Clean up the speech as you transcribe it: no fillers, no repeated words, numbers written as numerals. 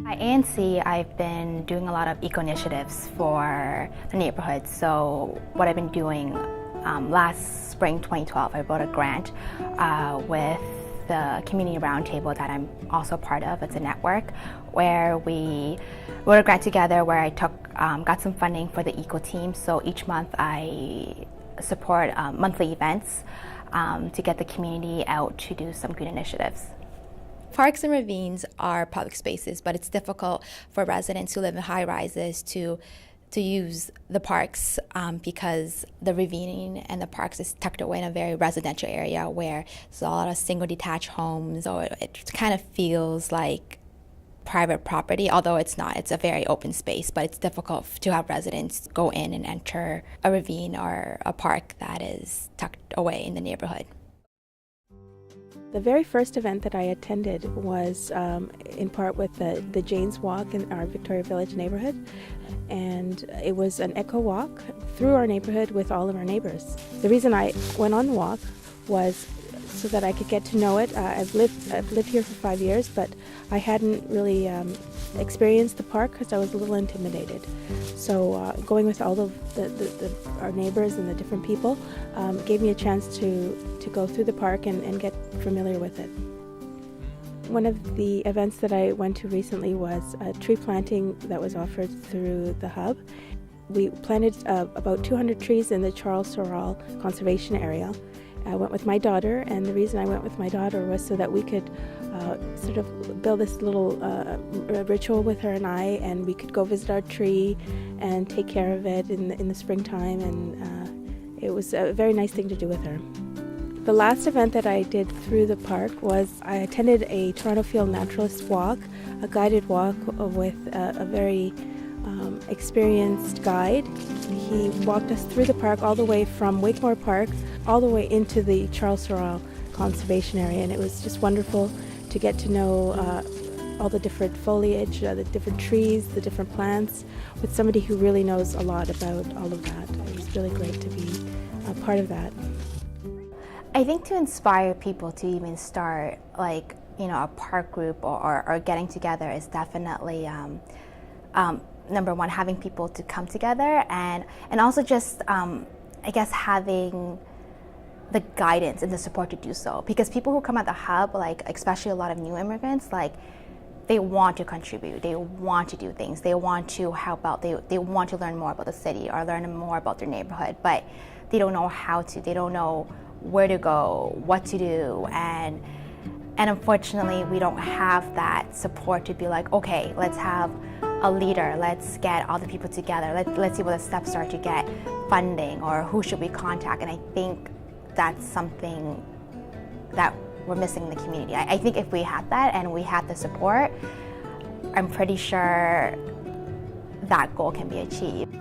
At ANC, I've been doing a lot of eco-initiatives for the neighborhood. So what I've been doing, last spring 2012, I wrote a grant with the community roundtable that I'm also part of. It's a network where we wrote a grant together where I got some funding for the eco team. So each month I support monthly events to get the community out to do some green initiatives. Parks and ravines are public spaces, but it's difficult for residents who live in high-rises to use the parks because the ravine and the parks is tucked away in a very residential area where there's a lot of single detached homes, so it kind of feels like private property, although it's not. It's a very open space, but it's difficult to have residents go in and enter a ravine or a park that is tucked away in the neighborhood. The very first event that I attended was in part with the Jane's Walk in our Victoria Village neighborhood, and it was an eco walk through our neighborhood with all of our neighbors. The reason I went on the walk was so that I could get to know it. I've lived here for 5 years, but I hadn't really experienced the park because I was a little intimidated. So going with all of our neighbors and the different people gave me a chance to go through the park and get familiar with it. One of the events that I went to recently was a tree planting that was offered through the hub. We planted about 200 trees in the Charles Sorrel Conservation Area. I went with my daughter, and the reason I went with my daughter was so that we could sort of build this little ritual with her and I, and we could go visit our tree and take care of it in the springtime, and it was a very nice thing to do with her. The last event that I did through the park was I attended a Toronto Field Naturalist walk, a guided walk with a very experienced guide. He walked us through the park all the way from Wakemore Park all the way into the Charles Sorrel Conservation Area, and it was just wonderful to get to know all the different foliage, the different trees, the different plants, with somebody who really knows a lot about all of that. It was really great to be a part of that. I think to inspire people to even start a park group or getting together is definitely number one, having people to come together, and also just I guess having the guidance and the support to do so, because people who come at the hub, especially a lot of new immigrants, they want to contribute, they want to do things, they want to help out, they want to learn more about the city or learn more about their neighborhood, but they don't know how to, they don't know where to go, what to do, and unfortunately we don't have that support to be like, okay, let's have a leader, let's get all the people together, let's see what the steps are to get funding, or who should we contact. And I think that's something that we're missing in the community. I think if we had that and we had the support, I'm pretty sure that goal can be achieved.